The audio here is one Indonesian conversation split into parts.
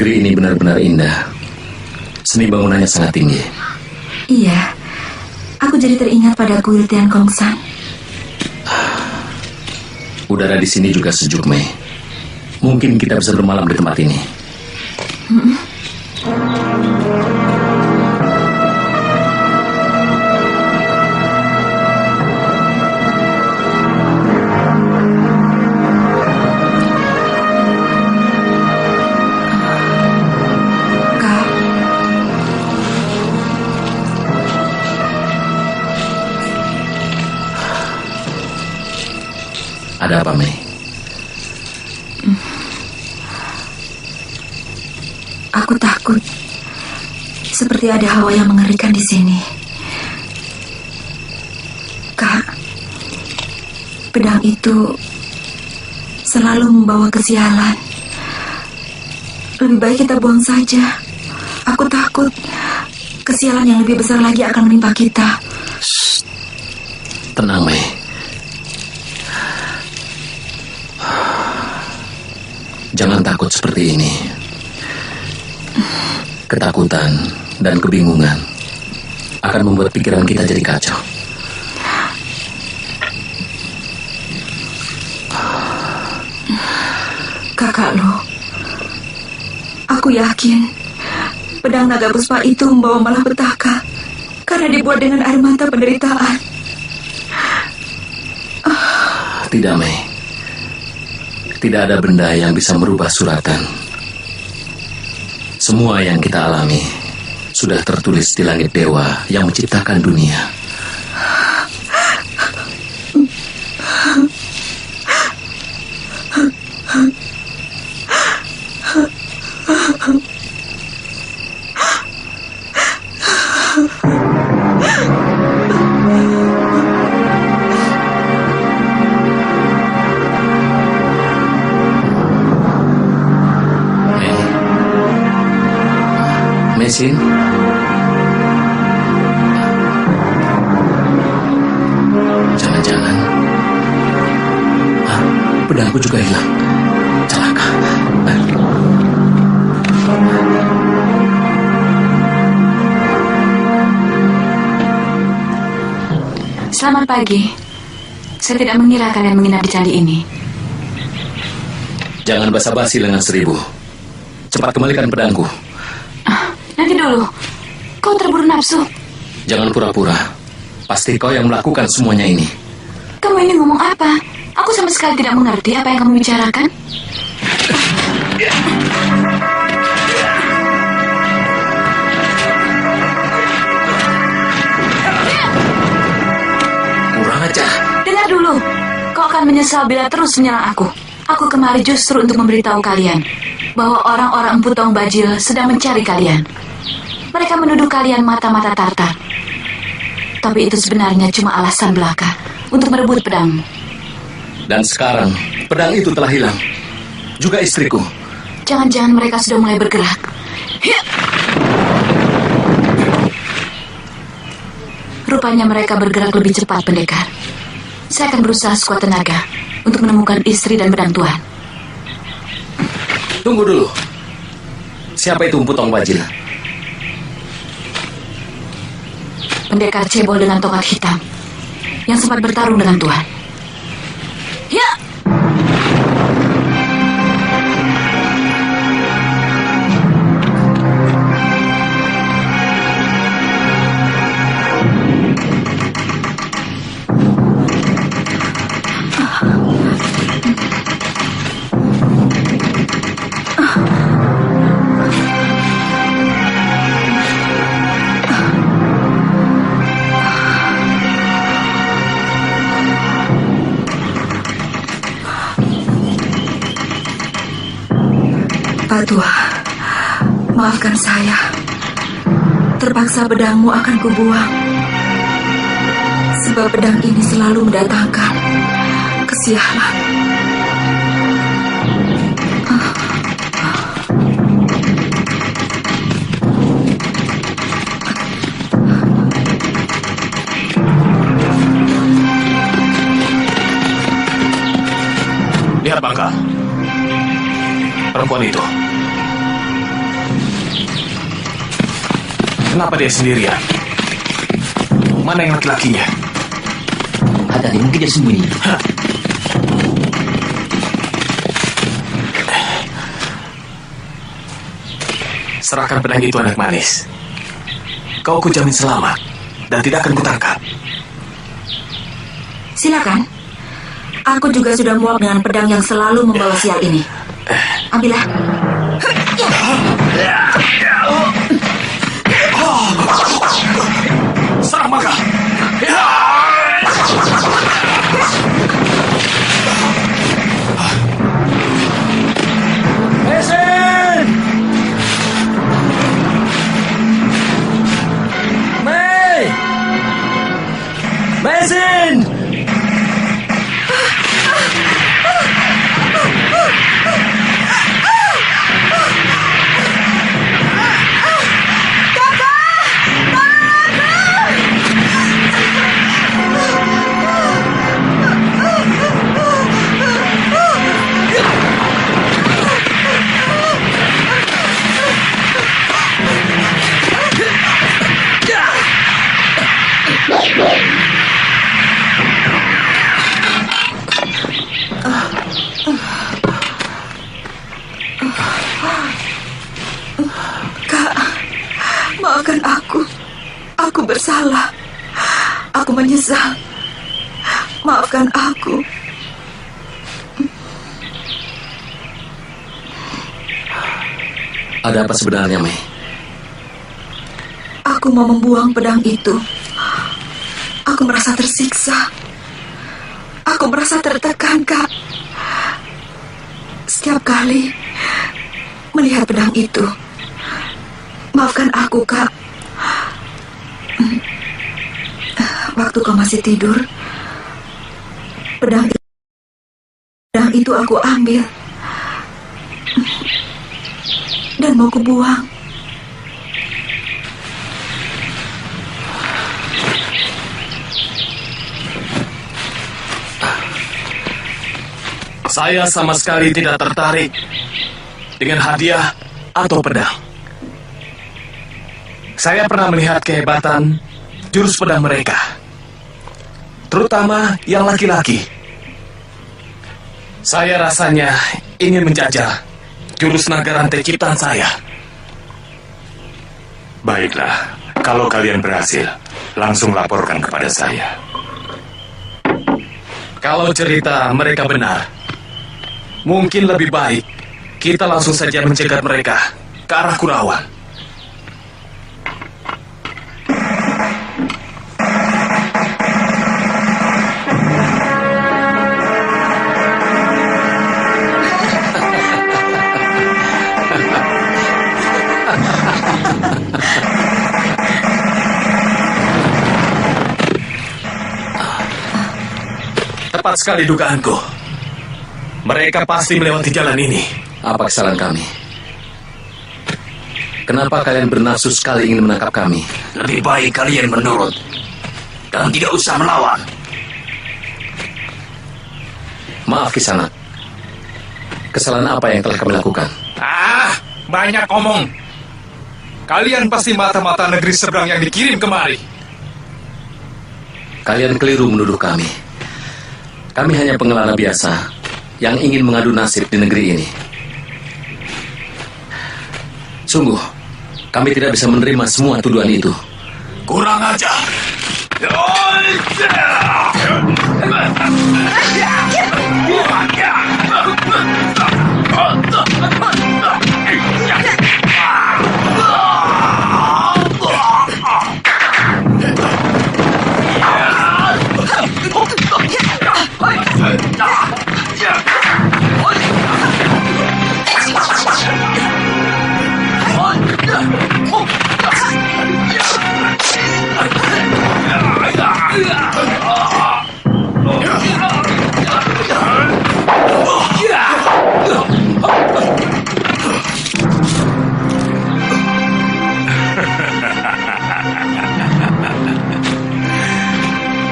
Negeri ini benar-benar indah. Seni bangunannya sangat tinggi. Iya, aku jadi teringat pada kuil Tian Gong San. Udara di sini juga sejuk, Mei. Mungkin kita bisa bermalam di tempat ini. Ada apa, Mei? Aku takut. Seperti ada hawa yang mengerikan di sini. Kak, pedang itu selalu membawa kesialan. Lebih baik kita buang saja. Aku takut kesialan yang lebih besar lagi akan menimpa kita. Shh. Tenang, Mei. Jangan takut seperti ini. Ketakutan dan kebingungan akan membuat pikiran kita jadi kacau. Kakak lo, aku yakin pedang naga puspa itu membawa malapetaka karena dibuat dengan air mata penderitaan. Tidak, Mei. Tidak ada benda yang bisa merubah suratan. Semua yang kita alami sudah tertulis di langit dewa yang menciptakan dunia. Mesin, jangan-jangan pedangku juga hilang. Celaka. Selamat pagi. Saya tidak mengira kalian menginap di candi ini. Jangan basa-basi Lengan Seribu. Cepat kembalikan pedangku. Nanti dulu, kau terburu nafsu. Jangan pura-pura. Pasti kau yang melakukan semuanya ini. Kamu ini ngomong apa? Aku sama sekali tidak mengerti apa yang kamu bicarakan. Kurang ajar. Dengar dulu, kau akan menyesal bila terus menyerang aku. Aku kemari justru untuk memberitahu kalian bahwa orang-orang Empu Tong Bajil sedang mencari kalian. Mereka menuduh kalian mata-mata Tartar. Tapi itu sebenarnya cuma alasan belaka untuk merebut pedangmu. Dan sekarang, pedang itu telah hilang. Juga istriku. Jangan-jangan mereka sudah mulai bergerak. Rupanya mereka bergerak lebih cepat, pendekar. Saya akan berusaha sekuat tenaga untuk menemukan istri dan pedang Tuhan. Tunggu dulu. Siapa itu Empu Tong Bajil? Pendekar cebol dengan tongkat hitam yang sempat bertarung dengan Tuhan. Ya! Pak Tua, maafkan saya. Terpaksa pedangmu akan kubuang. Sebab pedang ini selalu mendatangkan kesialan. Lihat Bangka. Perempuan itu. Kenapa dia sendirian? Mana yang laki-lakinya? Hati-hati, mungkin dia sembunyi. Serahkan pedang itu, anak manis. Kau kujamin selamat dan tidak akan kutangkap. Silakan. Aku juga sudah muak dengan pedang yang selalu membawa sial ini. Ambillah. Serang maka. Mesin! Mei! Mesin! Maafkan aku. Aku bersalah. Aku menyesal. Maafkan aku. Ada apa sebenarnya, Mei? Aku mau membuang pedang itu. Aku merasa tersiksa. Aku merasa tertekan, Kak. Setiap kali melihat pedang itu. Maafkan aku, Kak. Waktu kau masih tidur, pedang itu aku ambil dan mau kubuang. Saya sama sekali tidak tertarik dengan hadiah atau pedang. Saya pernah melihat kehebatan jurus pedang mereka, terutama yang laki-laki. Saya rasanya ingin menjajal jurus naga rantai ciptaan saya. Baiklah, kalau kalian berhasil, langsung laporkan kepada saya. Kalau cerita mereka benar, mungkin lebih baik kita langsung saja mencegat mereka ke arah Kurawan. Tepat sekali dugaanku. Mereka pasti melewati jalan ini. Apa kesalahan kami? Kenapa kalian bernafsu sekali ingin menangkap kami? Lebih baik kalian menurut dan tidak usah melawan. Maaf, Kisanak. Kesalahan apa yang telah kami lakukan? Banyak omong. Kalian pasti mata-mata negeri seberang yang dikirim kemari. Kalian keliru menuduh kami. Kami hanya pengelana biasa yang ingin mengadu nasib di negeri ini. Sungguh, kami tidak bisa menerima semua tuduhan itu. Kurang ajar.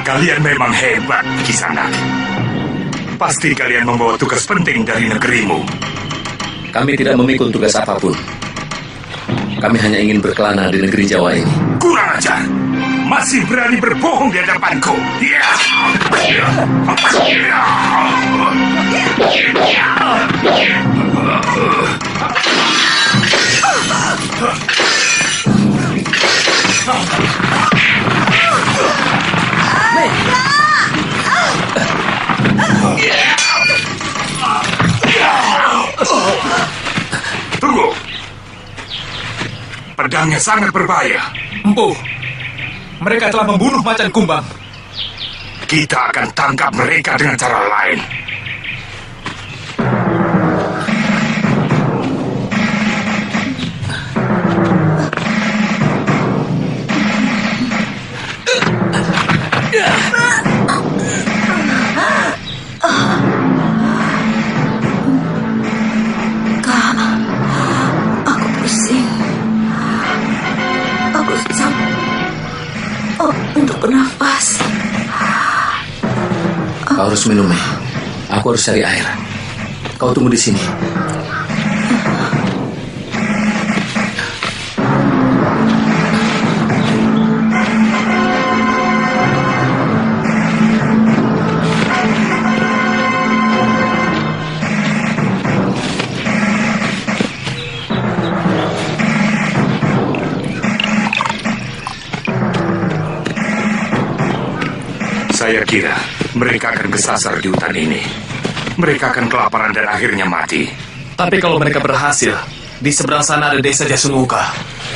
Kalian memang hebat, Kisanak. Pasti kalian membawa tugas penting dari negerimu. Kami tidak memikul tugas apapun. Kami hanya ingin berkelana di negeri Jawa ini. Kurang ajar. Masih berani berbohong di hadapanku. Ya. Tunggu. Pedangnya sangat berbahaya. Empu, mereka telah membunuh macan kumbang. Kita akan tangkap mereka dengan cara lain. Kak, aku pusing. Aku susah untuk bernafas. Kau harus minum, Mei. Aku harus cari air. Kau tunggu di sini. Saya kira mereka akan kesasar di hutan ini. Mereka akan kelaparan dan akhirnya mati. Tapi kalau mereka berhasil, di seberang sana ada desa Jasunguka.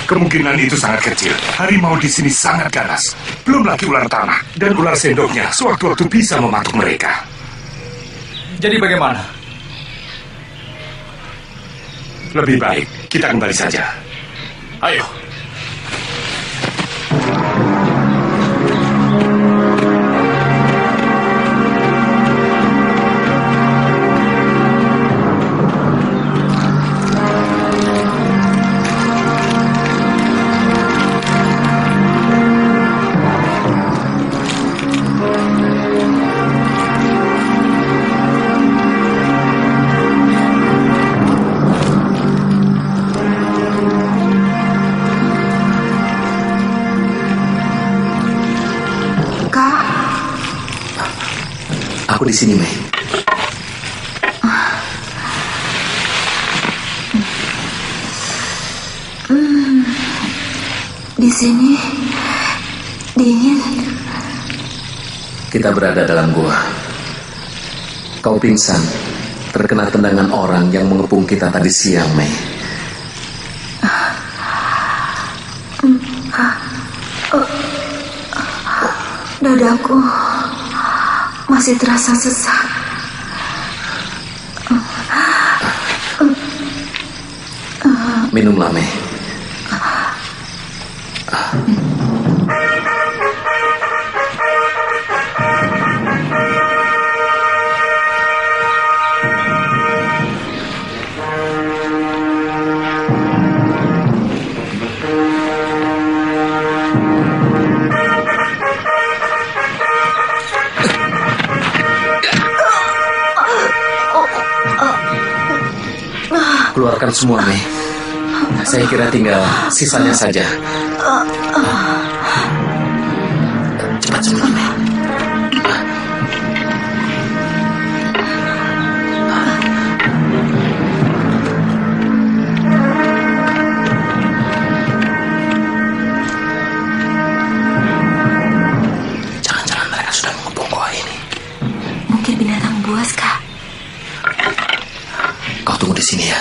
Kemungkinan itu sangat kecil. Harimau di sini sangat ganas. Belum lagi ular tanah dan ular sendoknya sewaktu-waktu bisa mematuk mereka. Jadi bagaimana? Lebih baik kita kembali saja. Ayo. Aku di sini, Mei. Di sini dingin. Kita berada dalam gua. Kau pingsan, terkena tendangan orang yang mengepung kita tadi siang, Mei. Dadaku masih terasa sesak. Minumlah, Mei. Keluarkan semua, Mei. Saya kira tinggal sisanya saja. Cepat semua, Mei. Jangan-jangan mereka sudah mengepung gua ini. Mungkin binatang buas, Kak. Kau tunggu di sini ya.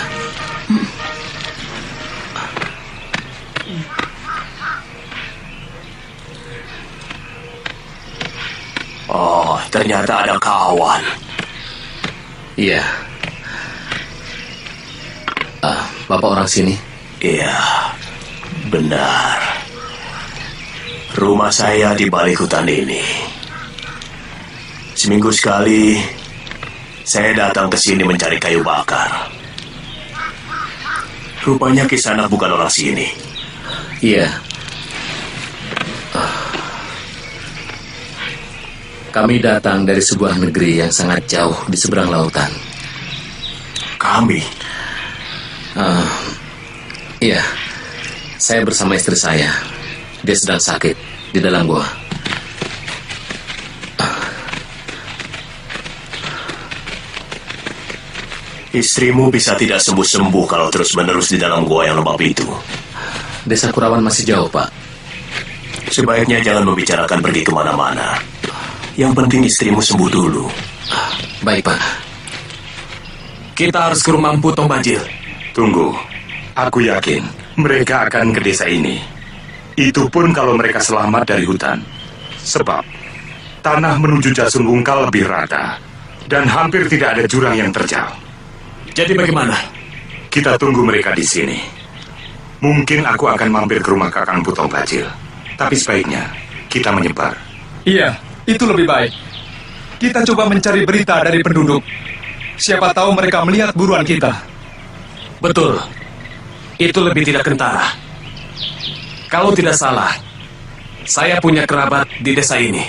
Oh, ternyata ada kawan. Iya. Bapak orang sini? Iya, benar. Rumah saya di balik hutan ini. Seminggu sekali, saya datang ke sini mencari kayu bakar. Rupanya Kisanak bukan orang sini. Iya. Kami datang dari sebuah negeri yang sangat jauh di seberang lautan. Kami? Iya. Saya bersama istri saya. Dia sedang sakit di dalam gua. Istrimu bisa tidak sembuh-sembuh kalau terus-menerus di dalam gua yang lembab itu. Desa Kurawan masih jauh, Pak. Sebaiknya jangan membicarakan pergi kemana-mana. Yang penting istrimu sembuh dulu. Baik, Pak. Kita harus ke rumah Empu Tong Bajil. Tunggu, aku yakin mereka akan ke desa ini. Itu pun kalau mereka selamat dari hutan. Sebab tanah menuju Jasungungkal lebih rata dan hampir tidak ada jurang yang terjal. Jadi bagaimana? Kita tunggu mereka di sini. Mungkin aku akan mampir ke rumah Kakang Putong Bajil. Tapi sebaiknya kita menyebar. Iya, itu lebih baik. Kita coba mencari berita dari penduduk. Siapa tahu mereka melihat buruan kita. Betul. Itu lebih tidak kentara. Kalau tidak salah, saya punya kerabat di desa ini.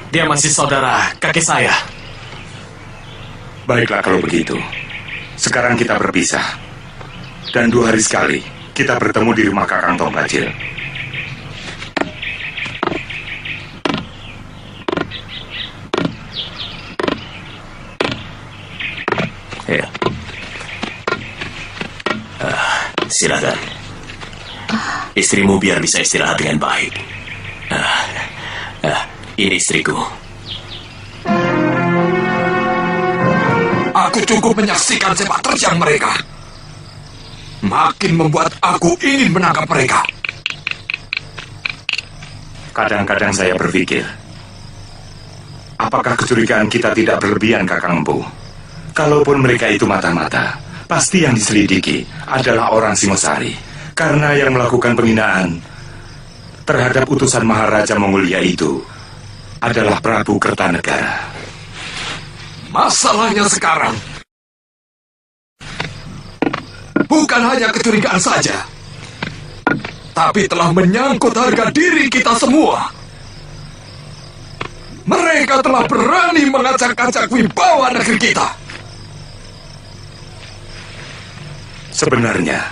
Dia masih saudara kakek saya. Baiklah kalau begitu. Sekarang kita berpisah. Dan 2 hari sekali kita bertemu di rumah Kakang Tong Bajil. Ya. Silakan. Istrimu biar bisa istirahat dengan baik. Ini istriku. Aku cukup menyaksikan sepak terjang mereka. Makin membuat aku ingin menangkap mereka. Kadang-kadang saya berpikir, apakah kecurigaan kita tidak berlebihan, Kakang Empu? Kalaupun mereka itu mata-mata, pasti yang diselidiki adalah orang Singosari. Karena yang melakukan penghinaan terhadap utusan Maharaja Mongolia itu adalah Prabu Kertanegara. Masalahnya sekarang bukan hanya kecurigaan saja, tapi telah menyangkut harga diri kita semua. Mereka telah berani mengacak-acak wibawa negeri kita. Sebenarnya,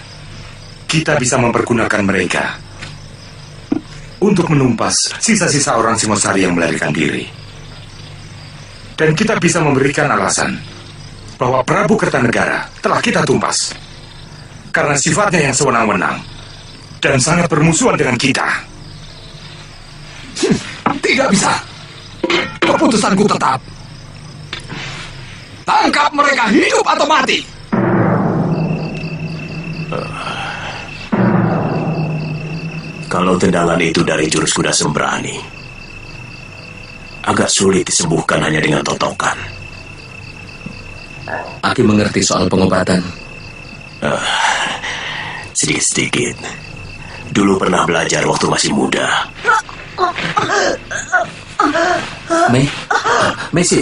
kita bisa mempergunakan mereka untuk menumpas sisa-sisa orang Singosari yang melarikan diri. Dan kita bisa memberikan alasan bahwa Prabu Kertanegara telah kita tumpas karena sifatnya yang sewenang-wenang dan sangat bermusuhan dengan kita. Tidak bisa. Keputusanku tetap. Tangkap mereka hidup atau mati. Kalau tendangan itu dari jurus kuda sembrani, agak sulit disembuhkan hanya dengan totokan. Aki mengerti soal pengobatan. Sedikit-sedikit. Dulu pernah belajar waktu masih muda. Messi.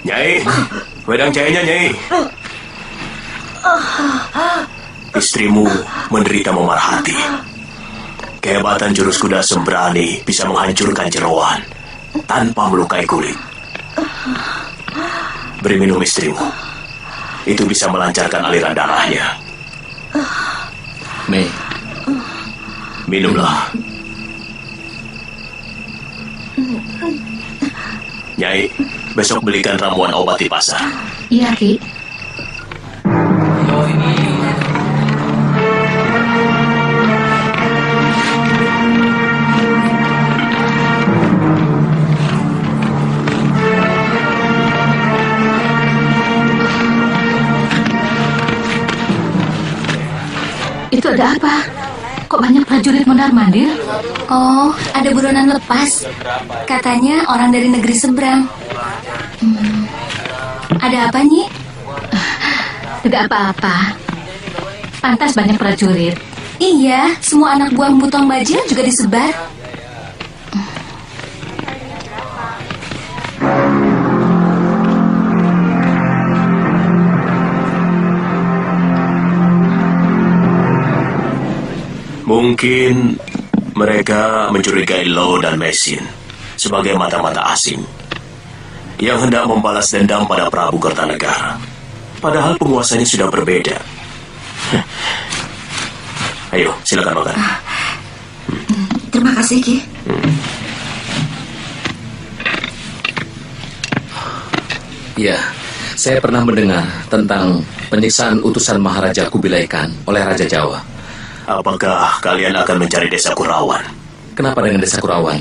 Nyai, wedang cahayanya, Nyai. Istrimu menderita memar hati. Kehebatan jurus kuda sembrani bisa menghancurkan jeroan tanpa melukai kulit. Beri minum istrimu. Itu bisa melancarkan aliran darahnya. Mei, Minumlah. Nyai, besok belikan ramuan obat di pasar. Iya, Ki. Itu ada apa? Kok banyak prajurit mondar-mandir? Oh, ada buronan lepas. Katanya orang dari negeri seberang. Ada apa, Nyi? Tidak apa-apa. Pantas banyak prajurit. Iya, semua anak buah Empu Tong Bajil juga disebar. Mungkin mereka mencurigai Lo dan Mesin sebagai mata-mata asing. yang hendak membalas dendam pada Prabu Kertanegara. Padahal penguasanya sudah berbeda. Ayo, silakan makan. Terima kasih, Ki. Ya, saya pernah mendengar tentang penyiksaan utusan Maharaja Kubilai Khan oleh Raja Jawa. Apakah kalian akan mencari desa Kurawan? Kenapa dengan desa Kurawan?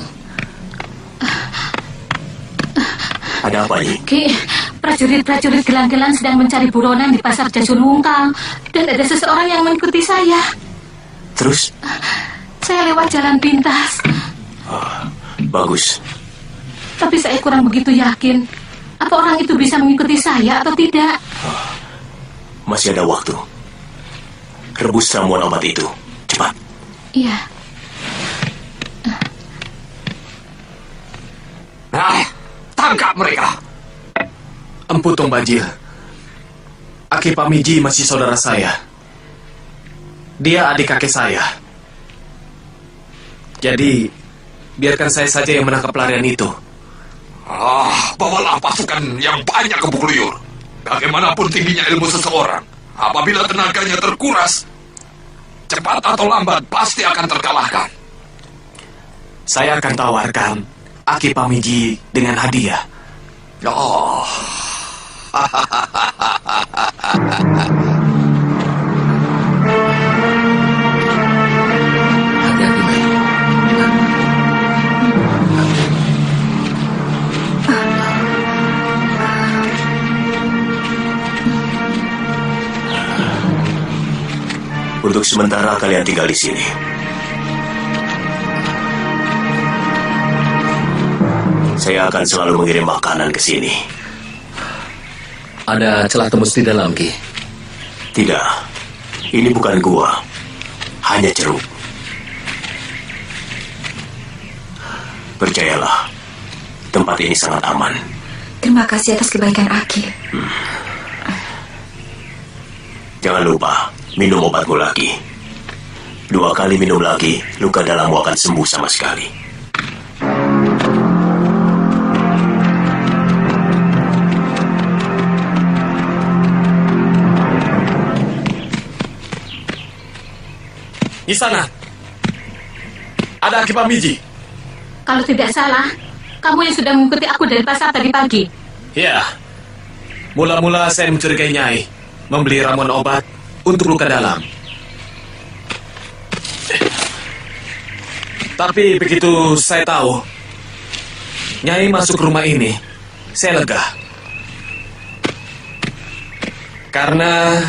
Ada apa, Nyi? Ki, prajurit-prajurit gelang-gelang sedang mencari buronan di pasar Jasunungkal. Dan ada seseorang yang mengikuti saya. Terus? Saya lewat jalan pintas. Bagus. Tapi saya kurang begitu yakin. Apa orang itu bisa mengikuti saya atau tidak? Masih ada waktu. Rebus ramuan obat itu. Cepat. Iya. Tangkap mereka. Empu Tong Bajil. Aki Pamiji masih saudara saya. Dia adik kakek saya. Jadi, biarkan saya saja yang menangkap pelarian itu. Bawalah pasukan yang banyak ke Bukluyur. Bagaimanapun tingginya ilmu seseorang, apabila tenaganya terkuras, cepat atau lambat pasti akan terkalahkan. Saya akan tawarkan Aki Pamiji dengan hadiah. Oh. Hati-hati, Nyai. Untuk sementara kalian tinggal di sini. Saya akan selalu mengirim makanan ke sini. Ada celah tembus di dalam, Ki. Tidak, ini bukan gua, hanya ceruk. Percayalah, tempat ini sangat aman. Terima kasih atas kebaikan Aki. Jangan lupa, minum obatmu lagi. 2 kali minum lagi, luka dalammu akan sembuh sama sekali. Di sana, ada Aki Pamiji. Kalau tidak salah, kamu yang sudah mengikuti aku dari pasar tadi pagi. Ya, mula-mula saya mencurigai Nyai membeli ramuan obat untuk luka dalam. Tapi begitu saya tahu Nyai masuk rumah ini, saya lega. Karena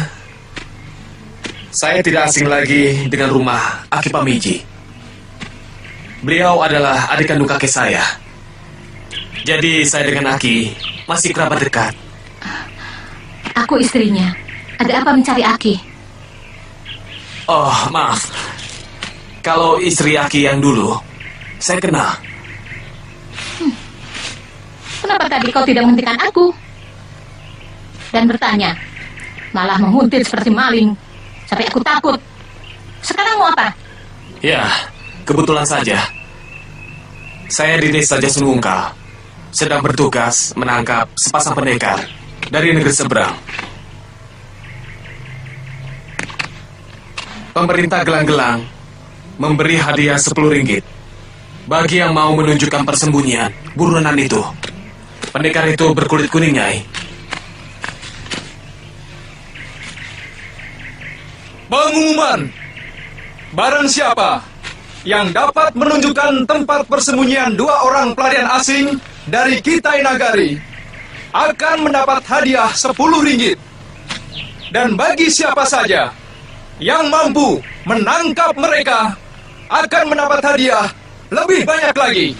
saya tidak asing lagi dengan rumah Aki Pamiji. Beliau adalah adik kandung kakek saya. Jadi saya dengan Aki masih kerabat dekat. Aku istrinya. Ada apa mencari Aki? Oh, maaf. Kalau istri Aki yang dulu, saya kenal. Kenapa tadi kau tidak menghentikan aku? Dan bertanya, malah menghuntit seperti maling, sampai aku takut. Sekarang mau apa? Ya, kebetulan saja. Saya di desa Jasunungkal sedang bertugas menangkap sepasang pendekar dari negeri seberang. Pemerintah Gelang-Gelang memberi hadiah 10 ringgit bagi yang mau menunjukkan persembunyian buronan itu. Pendekar itu berkulit kuning, Nyai. Pengumuman. Barang siapa yang dapat menunjukkan tempat persembunyian 2 orang pelarian asing dari Kitai Nagari akan mendapat hadiah 10 ringgit. Dan bagi siapa saja yang mampu menangkap mereka akan mendapat hadiah lebih banyak lagi.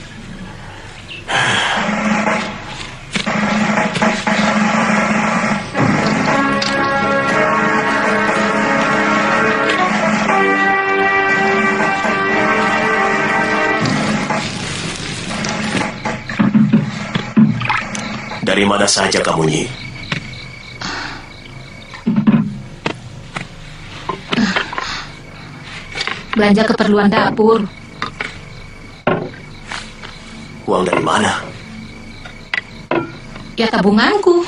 Dari mana saja kamu, Nyi? Belanja keperluan dapur. Uang dari mana? Ya tabunganku.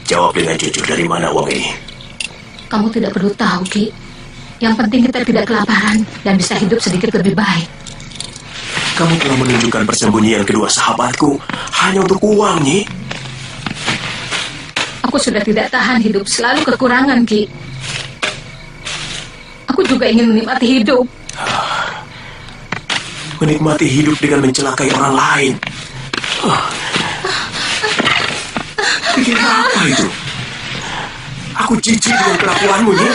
Jawab dengan jujur, dari mana uang ini? Kamu tidak perlu tahu, Ki. Yang penting kita tidak kelaparan dan bisa hidup sedikit lebih baik. Kamu telah menunjukkan persembunyian kedua sahabatku hanya untuk uang, Nyi. Aku sudah tidak tahan hidup selalu kekurangan, Ki. Aku juga ingin menikmati hidup. Menikmati hidup dengan mencelakai orang lain. Pikir apa itu? Aku jijik dengan kelakuanmu, Nyi.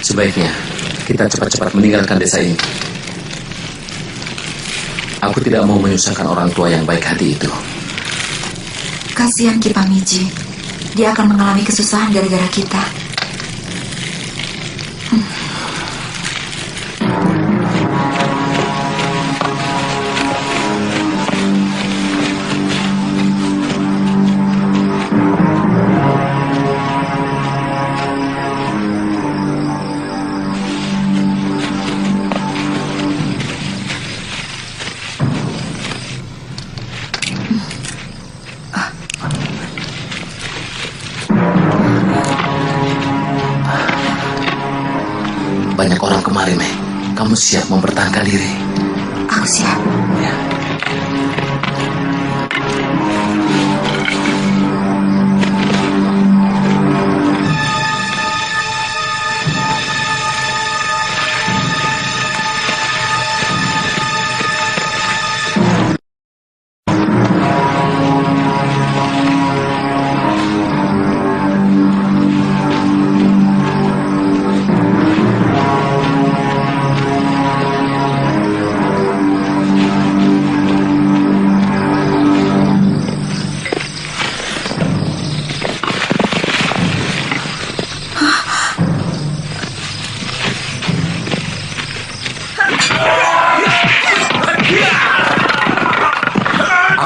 Sebaiknya kita cepat-cepat meninggalkan desa ini. Aku tidak mau menyusahkan orang tua yang baik hati itu. Kasihan Ki Pamiji. Dia akan mengalami kesusahan gara-gara kita. Banyak orang kemari, Mei. Kamu siap mempertahankan diri? Aku siap. Ya.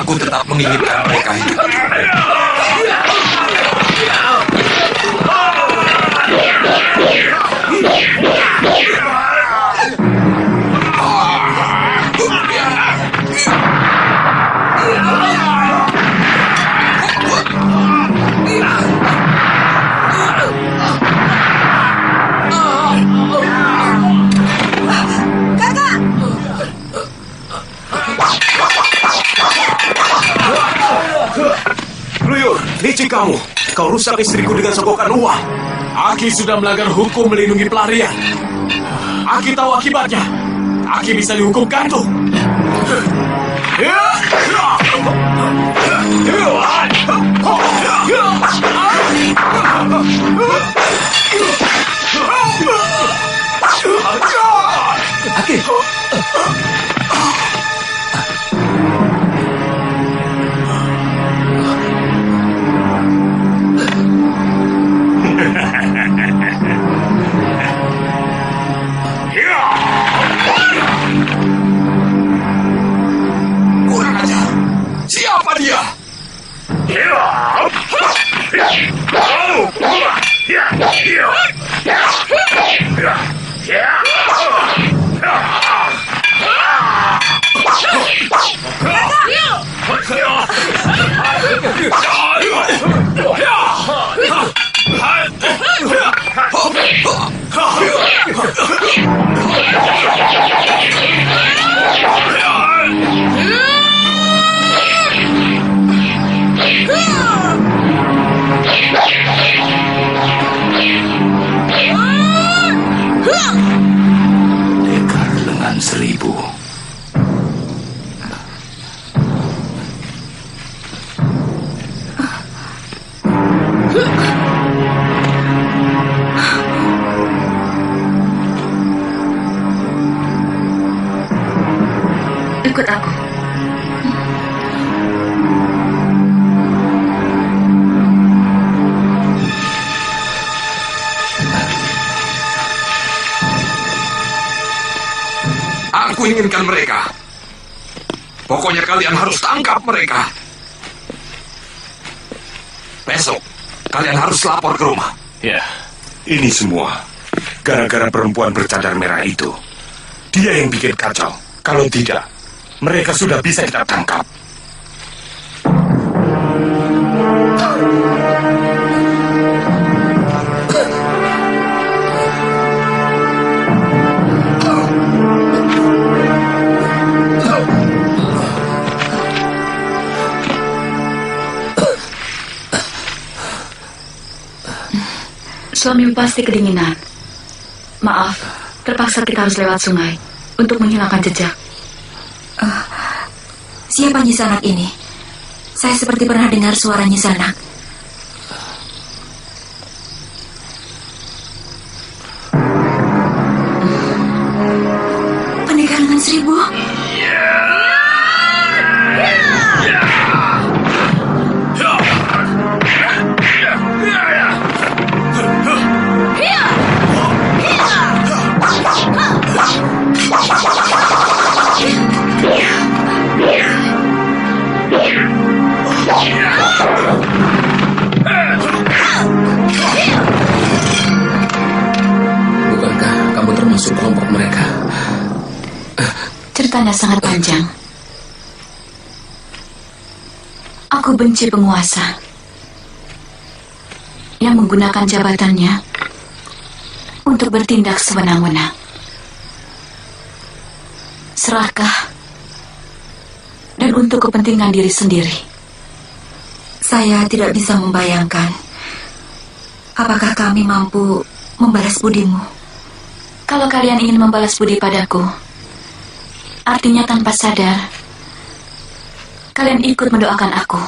Aku tetap menginginkan mereka hidup. Luyur, licik kamu. Kau rusak istriku dengan sogokan uang. Aki sudah melanggar hukum melindungi pelarian. Aki tahu akibatnya. Aki bisa dihukum gantung. Aki. Kurang ajar. Siapa dia? Lekar lengan seribu. Ikut aku. aku inginkan mereka. Pokoknya kalian harus tangkap mereka. Besok, kalian harus lapor ke rumah. Ya. Ini semua gara-gara perempuan bercadar merah itu. Dia yang bikin kacau. Kalau tidak, mereka sudah bisa kita tangkap. Suamimu pasti kedinginan. Maaf, terpaksa kita harus lewat sungai untuk menghilangkan jejak. Siapa Nyisanak ini? Saya seperti pernah dengar suara Nyisanak. Pendekar lengan seribu. Bukankah kamu termasuk kelompok mereka? Ceritanya sangat panjang. Aku benci penguasa yang menggunakan jabatannya untuk bertindak sewenang-wenang. Serakah dan untuk kepentingan diri sendiri. Saya tidak bisa membayangkan apakah kami mampu membalas budimu. Kalau kalian ingin membalas budi padaku, artinya tanpa sadar kalian ikut mendoakan aku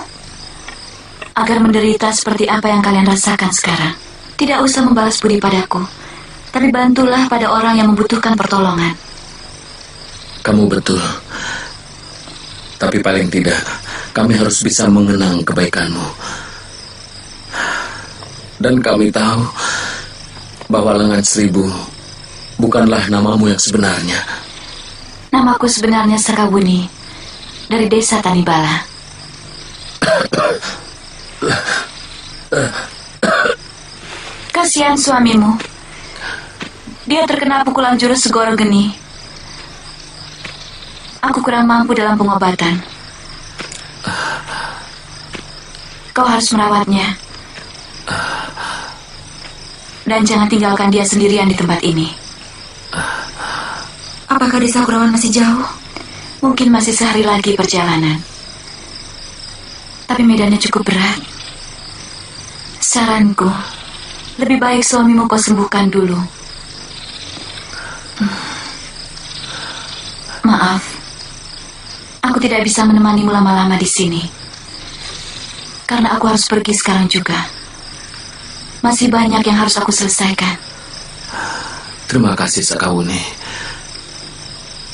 agar menderita seperti apa yang kalian rasakan sekarang. Tidak usah membalas budi padaku, tapi bantulah pada orang yang membutuhkan pertolongan. Kamu betul. Tapi paling tidak, kami harus bisa mengenang kebaikanmu. Dan kami tahu bahwa Lengan Seribu bukanlah namamu yang sebenarnya. Namaku sebenarnya Sekawuni, dari desa Tanibala. Kasihan suamimu. Dia terkena pukulan jurus Segoro Geni. Aku kurang mampu dalam pengobatan. Kau harus merawatnya. Dan jangan tinggalkan dia sendirian di tempat ini. Apakah desa Kurawan masih jauh? Mungkin masih sehari lagi perjalanan. Tapi medannya cukup berat. Saranku, lebih baik suamimu kau sembuhkan dulu. Maaf, aku tidak bisa menemanimu lama-lama di sini. Karena aku harus pergi sekarang juga. Masih banyak yang harus aku selesaikan. Terima kasih, Sekawuni.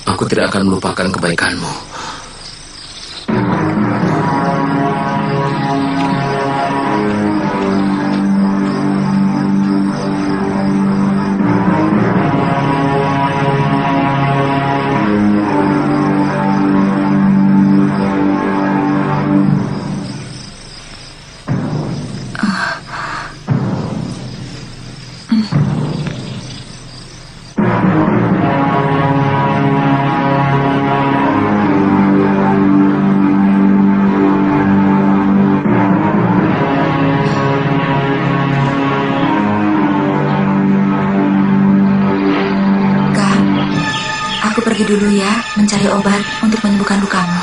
Aku tidak akan melupakan kebaikanmu. Pergi dulu ya, mencari obat untuk menyembuhkan lukamu.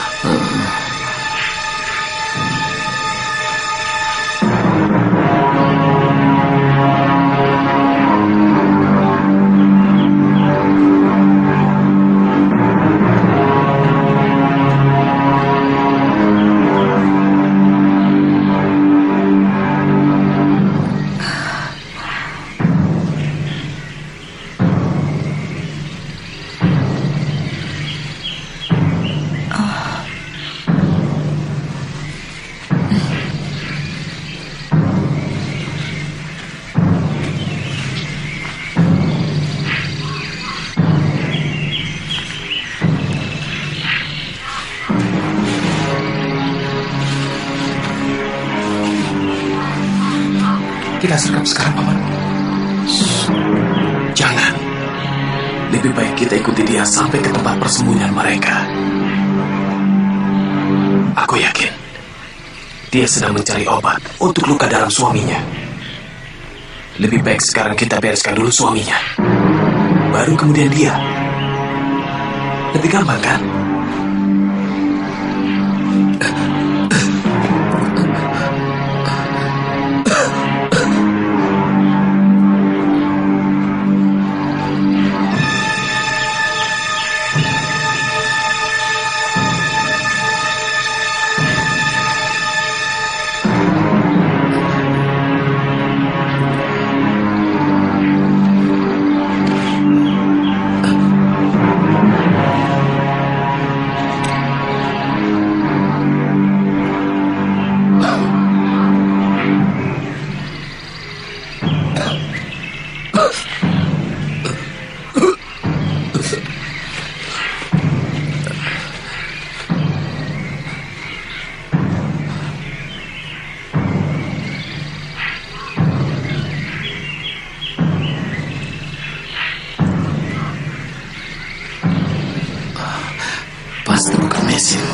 Kita sergap sekarang, Paman. Jangan. Lebih baik kita ikuti dia sampai ke tempat persembunyian mereka. Aku yakin dia sedang mencari obat untuk luka dalam suaminya. Lebih baik sekarang kita bereskan dulu suaminya, baru kemudian dia. Lebih gampang, kan? Pasti bukan mesin.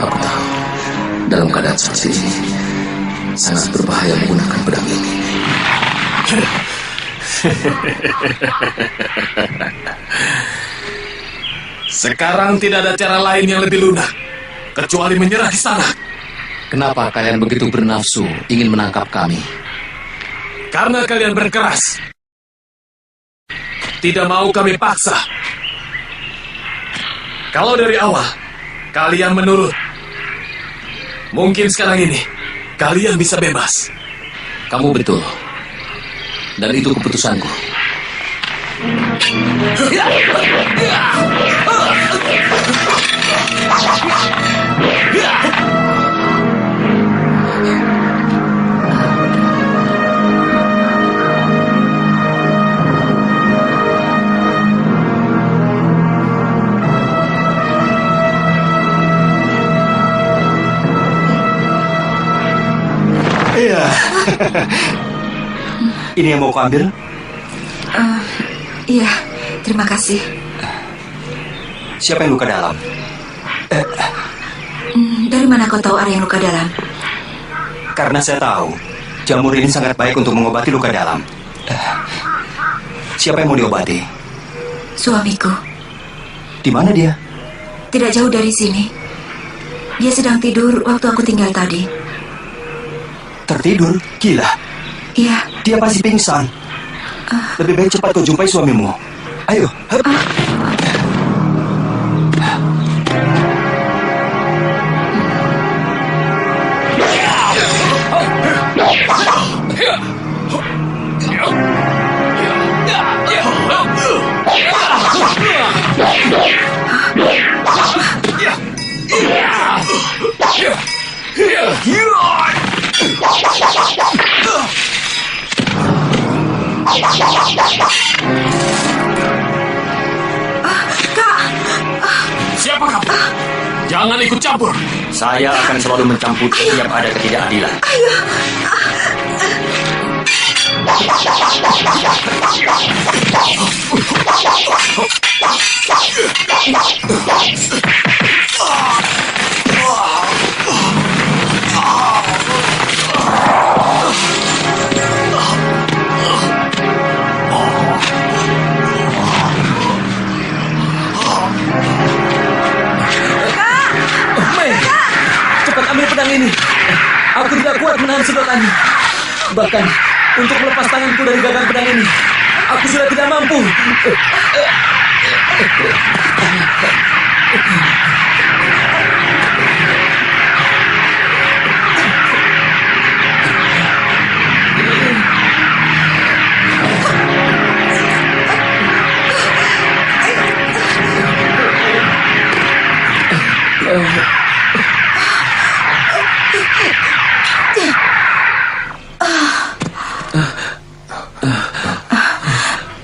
Aku tahu, dalam keadaan seperti ini, sangat berbahaya menggunakan pedang ini. Sekarang tidak ada cara lain yang lebih lunak, kecuali menyerah di sana. Kenapa kalian begitu bernafsu ingin menangkap kami? Karena kalian berkeras. Tidak mau kami paksa. Kalau dari awal kalian menurut, mungkin sekarang ini kalian bisa bebas. Kamu betul. Dan itu keputusanku. Iya. Ini yang mau ku ambil? Iya, terima kasih. Siapa yang luka dalam? Dari mana kau tahu ada yang luka dalam? Karena saya tahu jamur ini sangat baik untuk mengobati luka dalam. Siapa yang mau diobati? Suamiku. Di mana dia? Tidak jauh dari sini. Dia sedang tidur waktu aku tinggal tadi. Tertidur? Gila. Iya. Dia pasti pingsan. Lebih baik cepat kau jumpai suamimu. Ayo. Siapa kamu? Jangan ikut campur. Saya akan selalu mencampur setiap ada ketidakadilan. Cepat ambil pedang ini. Aku tidak kuat menahan sedotannya. Bahkan untuk melepas tanganku dari gagang pedang ini, aku sudah tidak mampu.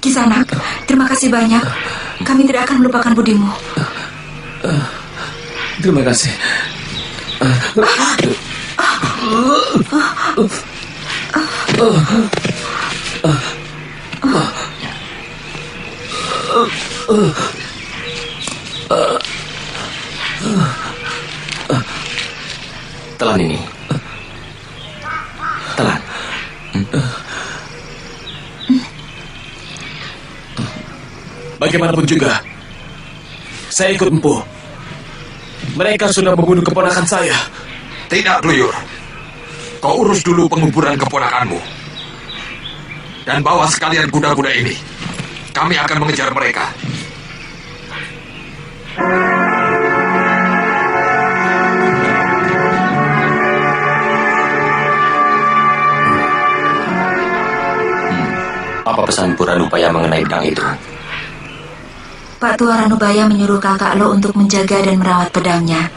Kisanak, terima kasih banyak. Kami tidak akan melupakan budimu. Terima kasih. Telan ini. Telan. Bagaimanapun juga, saya ikut Empu. Mereka sudah membunuh keponakan saya. Tidak, Pluyur. Kau urus dulu penguburan keponakanmu. Dan bawa sekalian kuda-kuda ini. Kami akan mengejar mereka. Apa pesan Puranubaya mengenai pedang itu? Pak Tua Ranubaya menyuruh kakak lo untuk menjaga dan merawat pedangnya.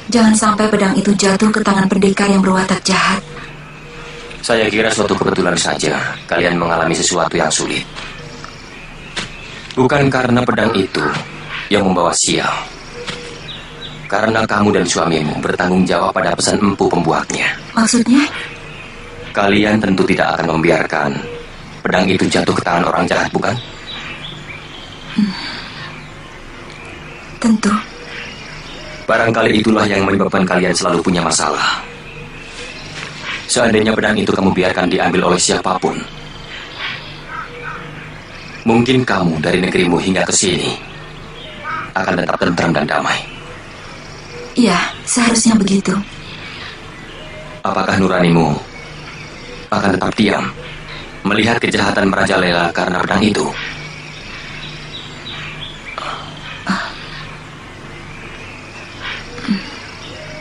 Jangan sampai pedang itu jatuh ke tangan pendekar yang berwatak jahat. Saya kira suatu kebetulan saja kalian mengalami sesuatu yang sulit. Bukan karena pedang itu yang membawa sial. Karena kamu dan suamimu bertanggung jawab pada pesan empu pembuatnya. Maksudnya? Kalian tentu tidak akan membiarkan pedang itu jatuh ke tangan orang jahat, bukan? Tentu. Barangkali itulah yang menyebabkan kalian selalu punya masalah. Seandainya pedang itu kamu biarkan diambil oleh siapapun, mungkin kamu dari negerimu hingga ke sini akan tetap tentram dan damai. Iya, seharusnya begitu. Apakah nuranimu akan tetap diam melihat kejahatan merajalela karena pedang itu?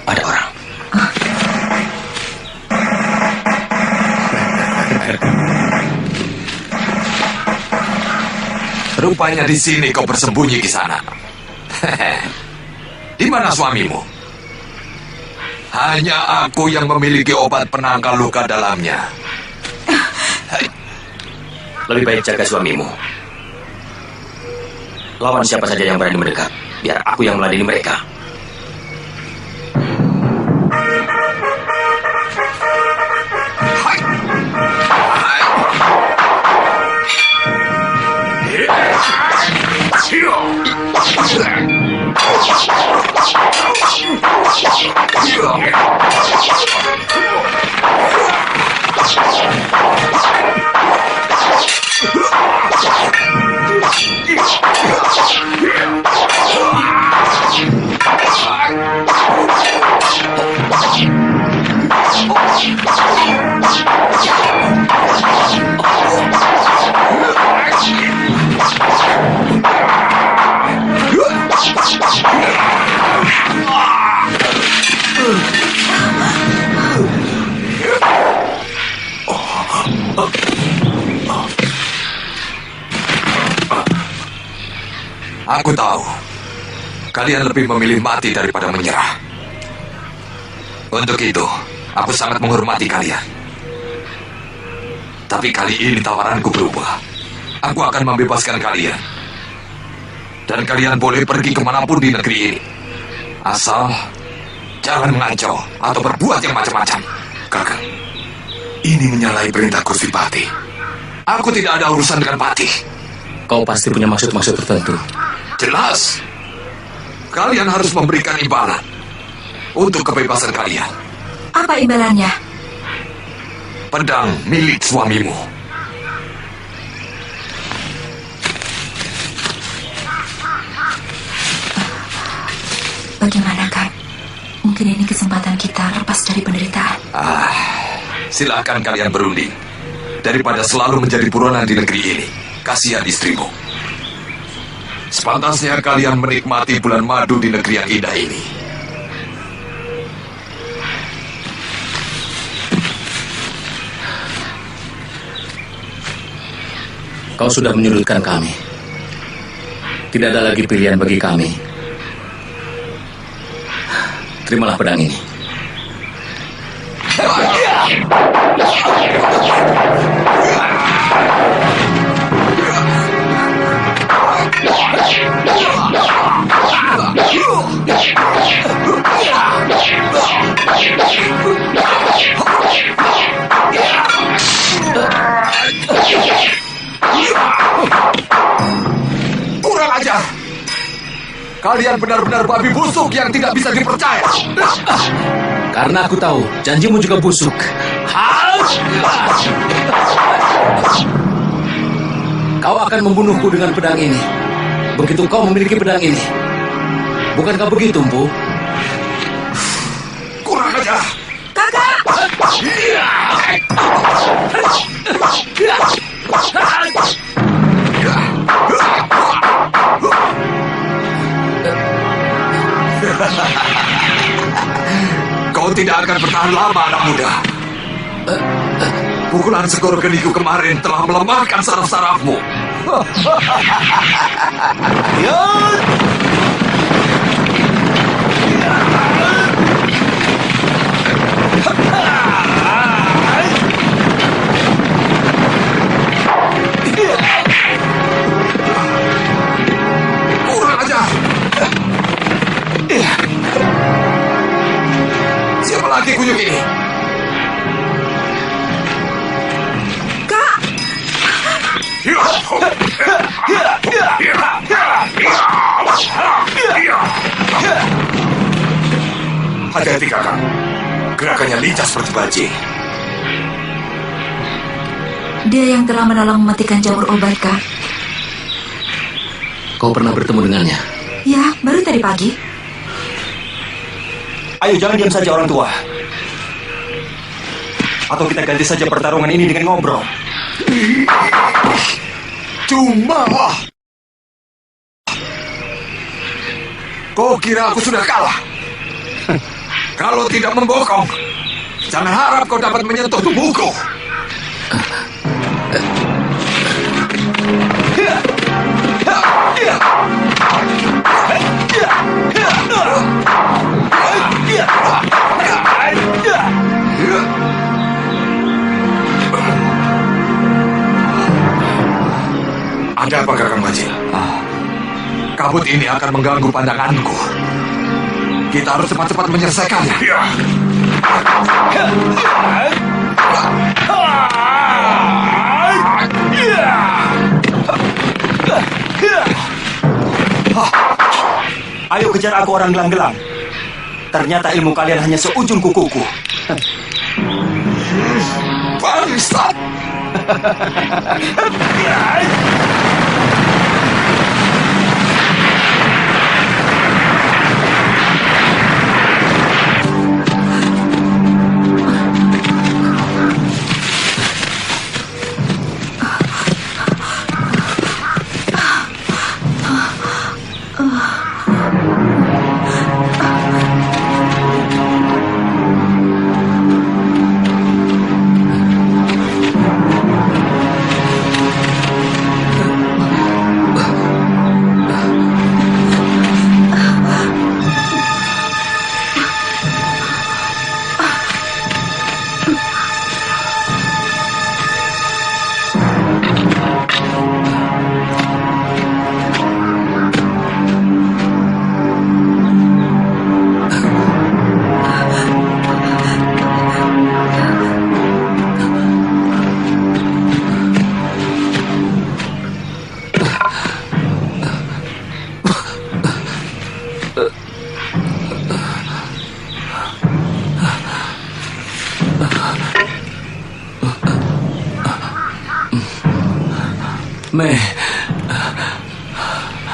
Ada orang. Rupanya di sini kau bersembunyi di sana. Di mana suamimu? Hanya aku yang memiliki obat penangkal luka dalamnya. Lebih baik jaga suamimu. Lawan siapa saja yang berani mendekat, biar aku yang meladeni mereka. Aku tahu, kalian lebih memilih mati daripada menyerah. Untuk itu, aku sangat menghormati kalian. Tapi kali ini tawaranku berubah. Aku akan membebaskan kalian. Dan kalian boleh pergi kemanapun di negeri ini. Asal jangan mengacau atau berbuat yang macam-macam. Kakak, ini menyalahi perintah Kurvipati. Aku tidak ada urusan dengan Patih. Kau pasti punya maksud-maksud tertentu. Jelas. Kalian harus memberikan imbalan untuk kebebasan kalian. Apa imbalannya? Pedang milik suamimu. Bagaimana, Kak? Mungkin ini kesempatan kita lepas dari penderitaan. Silakan kalian berunding. Daripada selalu menjadi buronan di negeri ini. Kasihan istrimu. Sepantasnya kalian menikmati bulan madu di negeri yang indah ini. Kau sudah menyudutkan kami. Tidak ada lagi pilihan bagi kami. Terimalah pedang ini. Kalian benar-benar babi busuk yang tidak bisa dipercaya. Karena aku tahu janjimu juga busuk. Kau akan membunuhku dengan pedang ini. Begitu kau memiliki pedang ini. Bukankah begitu, Empu? Kurang ajar. Kakak! Kau tidak akan bertahan lama, anak muda. Pukulan Segoro Geniku kemarin telah melemahkan saraf-sarafmu. Kurang ajar. Siapa lagi kunyuk ini? Kak! Hati-hati kakak. Gerakannya lincah seperti bajing. Dia yang telah menolong mematikan jamur obat, Kak. Kau pernah bertemu dengannya? Ya, baru tadi pagi. Ayo jangan diam saja orang tua. Atau kita ganti saja pertarungan ini dengan ngobrol. Cuma kau kira aku sudah kalah? Kalau tidak membokong, jangan harap kau dapat menyentuh tubuhku. Ada apa kakak Majid? Kabut ini akan mengganggu pandanganku. Kita harus cepat-cepat menyelesaikannya. Ayo kejar aku orang gelang-gelang. Ternyata ilmu kalian hanya seujung kukuku. Bangsat! Mei,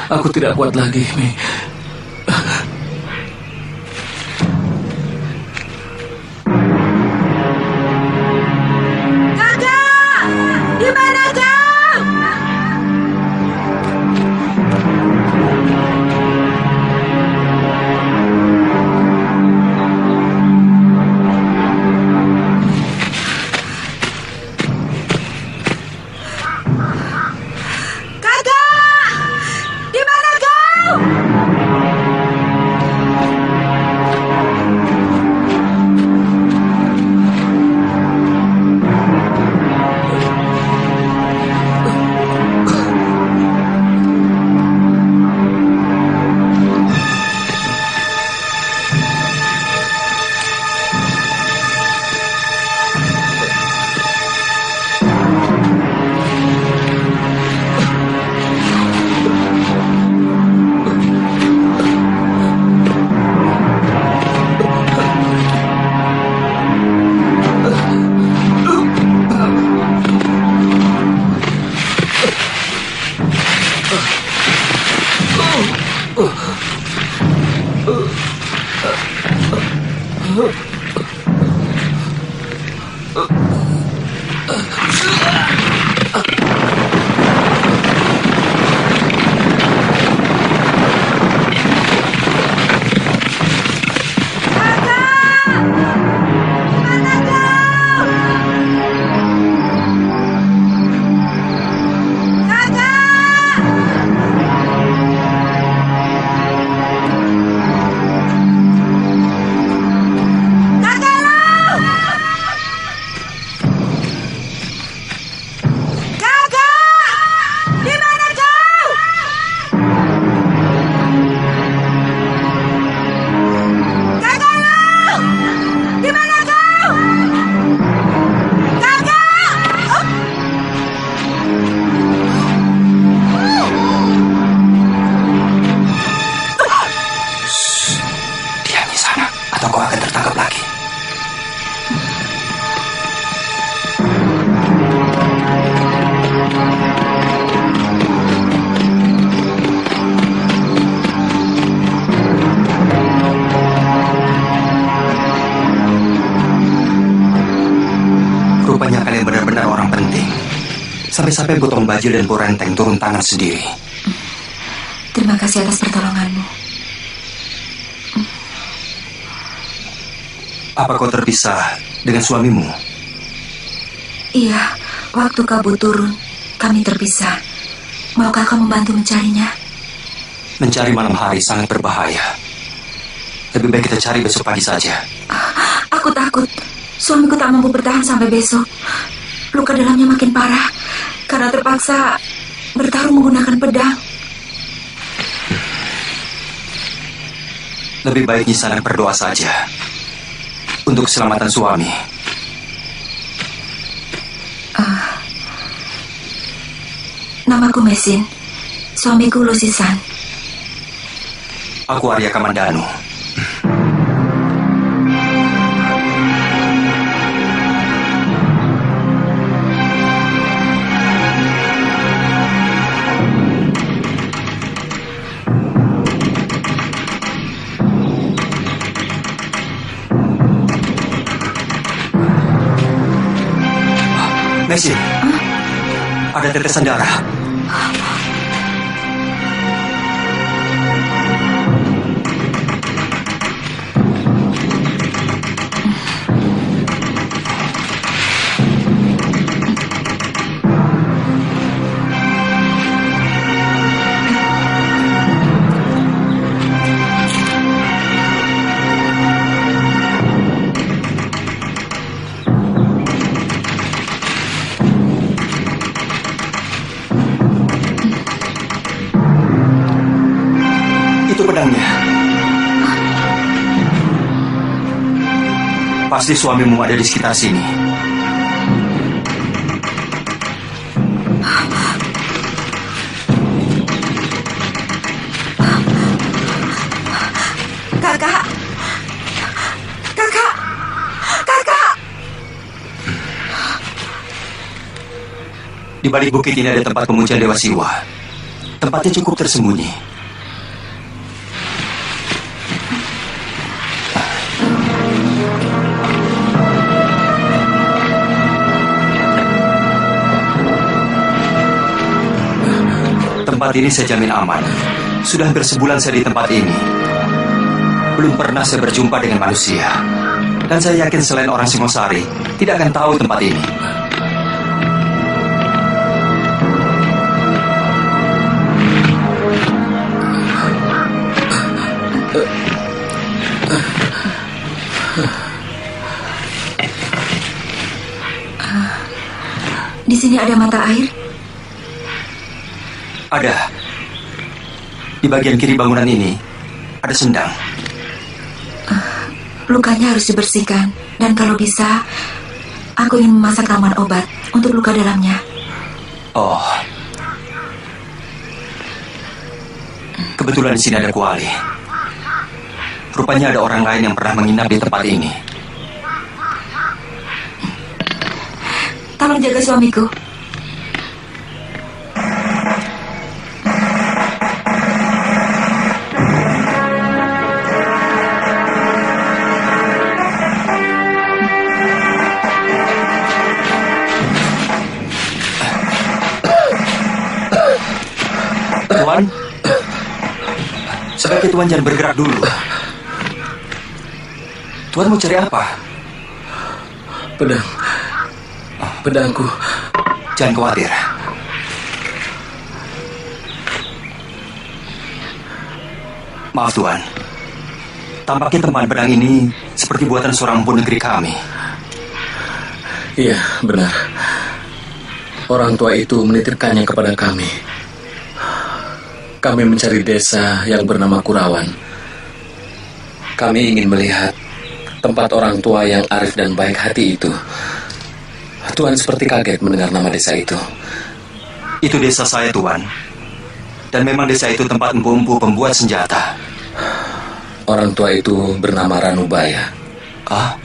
aku tidak kuat lagi, Mei. Kakak! Di mana kau? Kakak! Di mana kau? Rupanya kalian benar-benar orang penting. Sampai-sampai Botong Bajil dan Porenteng turun tangan sendiri. Terima kasih atas pertolonganmu. Apa kau terpisah dengan suamimu? Iya, waktu kabut turun, kami terpisah. Maukah kau membantu mencarinya? Mencari malam hari sangat berbahaya. Lebih baik kita cari besok pagi saja. Aku takut. Suamiku tak mampu bertahan sampai besok. Luka dalamnya makin parah karena terpaksa bertarung menggunakan pedang. Lebih baik Nyisanak berdoa saja untuk keselamatan suami. Namaku Mesin. Suamiku Lusisan. Aku Arya Kamandanu. Mesin, ada tetesan darah. Itu pedangnya. Pasti suamimu ada di sekitar sini. Kakak! Kakak! Kakak! Di balik bukit ini ada tempat pemujian Dewa Siwa. Tempatnya cukup tersembunyi. Tempat ini saya jamin aman. Sudah hampir sebulan saya di tempat ini. Belum pernah saya berjumpa dengan manusia. Dan saya yakin selain orang Singosari tidak akan tahu tempat ini. Di sini ada mata air. Ada. Di bagian kiri bangunan ini ada sendang. Lukanya harus dibersihkan. Dan kalau bisa, aku ingin memasak ramuan obat untuk luka dalamnya. Oh. Kebetulan di sini ada kuali. Rupanya ada orang lain yang pernah menginap di tempat ini. Tolong jaga suamiku. Sebaiknya Tuan jangan bergerak dulu. Tuan mau cari apa? Pedang. Pedangku. Jangan khawatir. Maaf Tuan. Tampaknya teman pedang ini seperti buatan seorang empu negeri kami. Iya, benar. Orang tua itu menitipkannya kepada kami. Kami mencari desa yang bernama Kurawan. Kami ingin melihat tempat orang tua yang arif dan baik hati itu. Tuan seperti kaget mendengar nama desa itu. Itu desa saya, Tuan. Dan memang desa itu tempat empu-empu pembuat senjata. Orang tua itu bernama Ranubaya. Ah?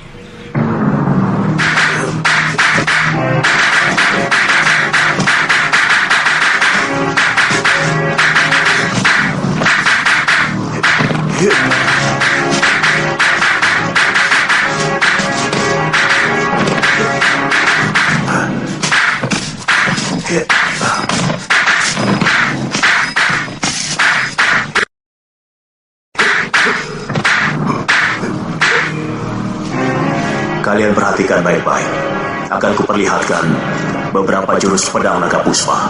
Kalian perhatikan baik-baik. Akan kuperlihatkan beberapa jurus pedang naga puspa.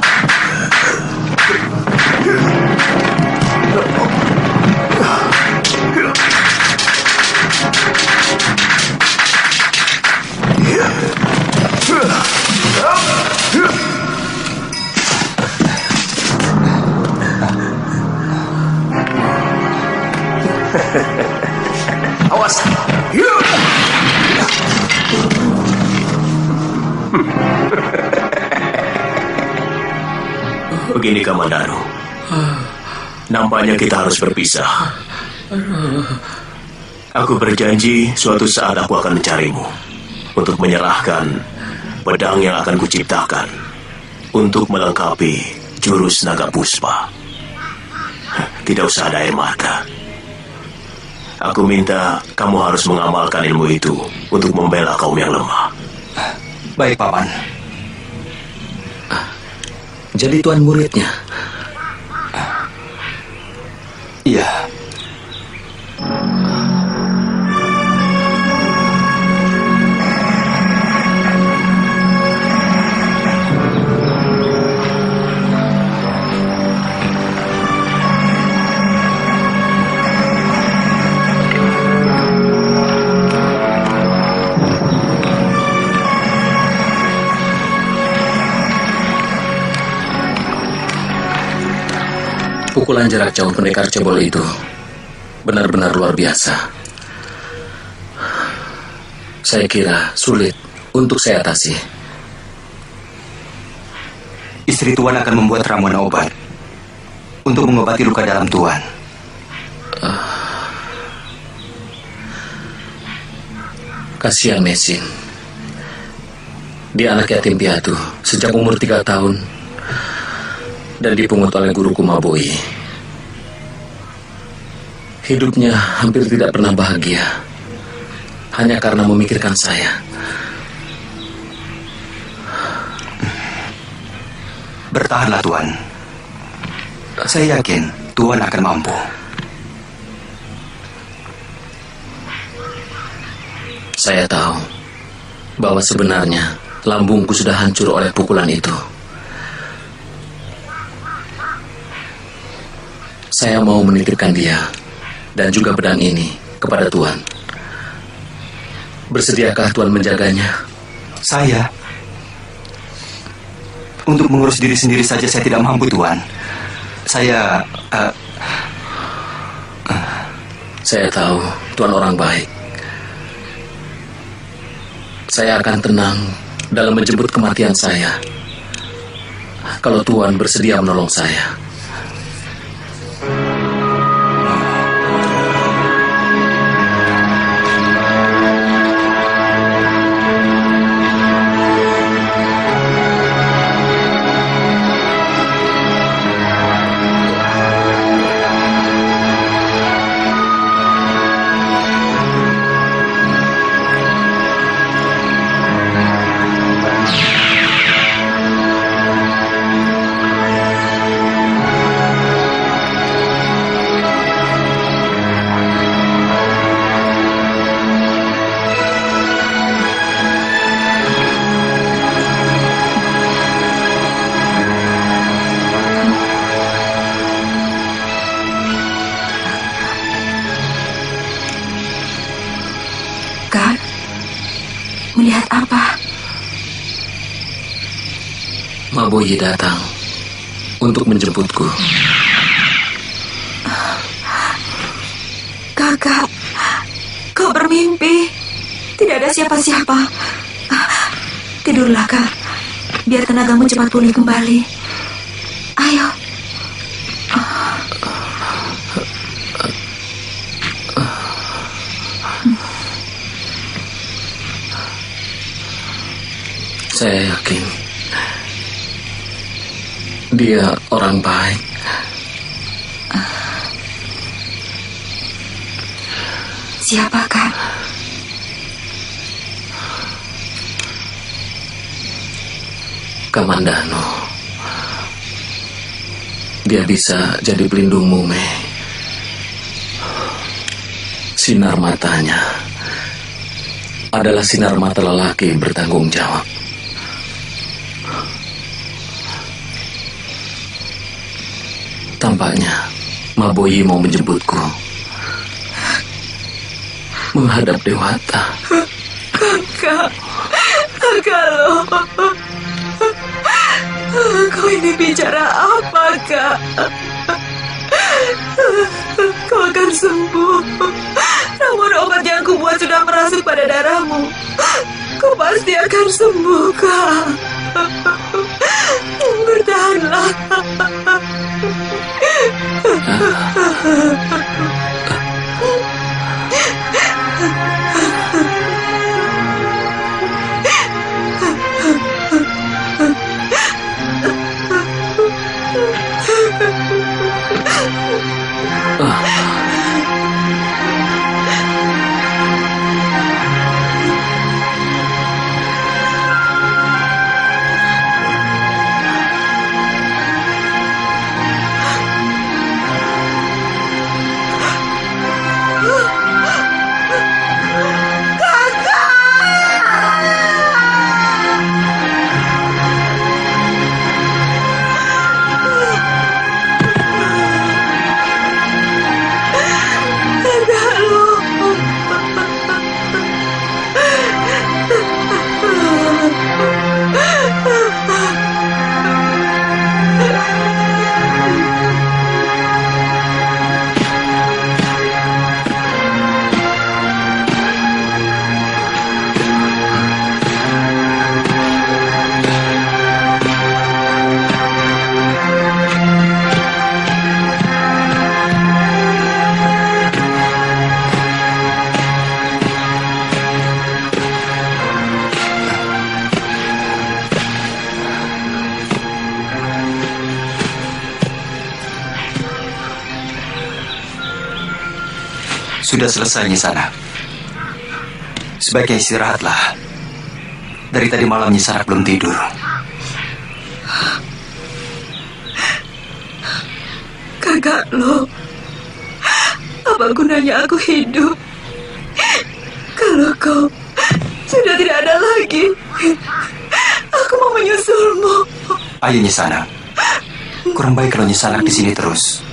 Awas! Begini Kamandanu, nampaknya kita harus berpisah. Aku berjanji suatu saat aku akan mencarimu untuk menyerahkan pedang yang akan kuciptakan untuk melengkapi jurus naga puspa. Tidak usah ada air mata. Aku minta kamu harus mengamalkan ilmu itu untuk membela kaum yang lemah. Baik, Paman. Jadi Tuan muridnya? Iya. Pukulan jarak jauh pendekar cebol itu benar-benar luar biasa. Saya kira sulit untuk saya atasi. Istri Tuan akan membuat ramuan obat untuk mengobati luka dalam Tuan. Kasihan Mesin. Dia anak yatim piatu sejak umur 3 tahun dan dipungut oleh guru Kumaboi. Hidupnya hampir tidak pernah bahagia hanya karena memikirkan saya. Bertahanlah Tuan. Saya yakin Tuan akan mampu. Saya tahu bahwa sebenarnya lambungku sudah hancur oleh pukulan itu. Saya mau menitipkan dia dan juga pedang ini kepada Tuan. Bersediakah Tuan menjaganya? Saya? Untuk mengurus diri sendiri saja saya tidak mampu, Tuan. Saya tahu Tuan orang baik. Saya akan tenang dalam menjemput kematian saya kalau Tuan bersedia menolong saya. Surat apa? Maboyi datang untuk menjemputku. Kakak, kau bermimpi. Tidak ada siapa-siapa. Tidurlah, Kak. Biar tenagamu cepat pulih kembali. Ayo. Saya yakin dia orang baik. Siapa, Kak? Kamandano. Dia bisa jadi pelindungmu, Mei. Sinar matanya adalah sinar mata lelaki yang bertanggung jawab. Tampaknya Maboyi mau menjemputku menghadap Dewata. Kakak lo. Kau ini bicara apa, Kak? Kau akan sembuh. Namun obat yang kubuat sudah merasuk pada darahmu. Kau pasti akan sembuh, Kak. Bertahanlah. Sudah selesai Nyisana. Sebaiknya istirahatlah. Dari tadi malam Nyisana belum tidur. Kakak lo, apa gunanya aku hidup kalau kau sudah tidak ada lagi? Aku mau menyusulmu. Ayo Nyisana. Kurang baik kalau Nyisana di sini terus.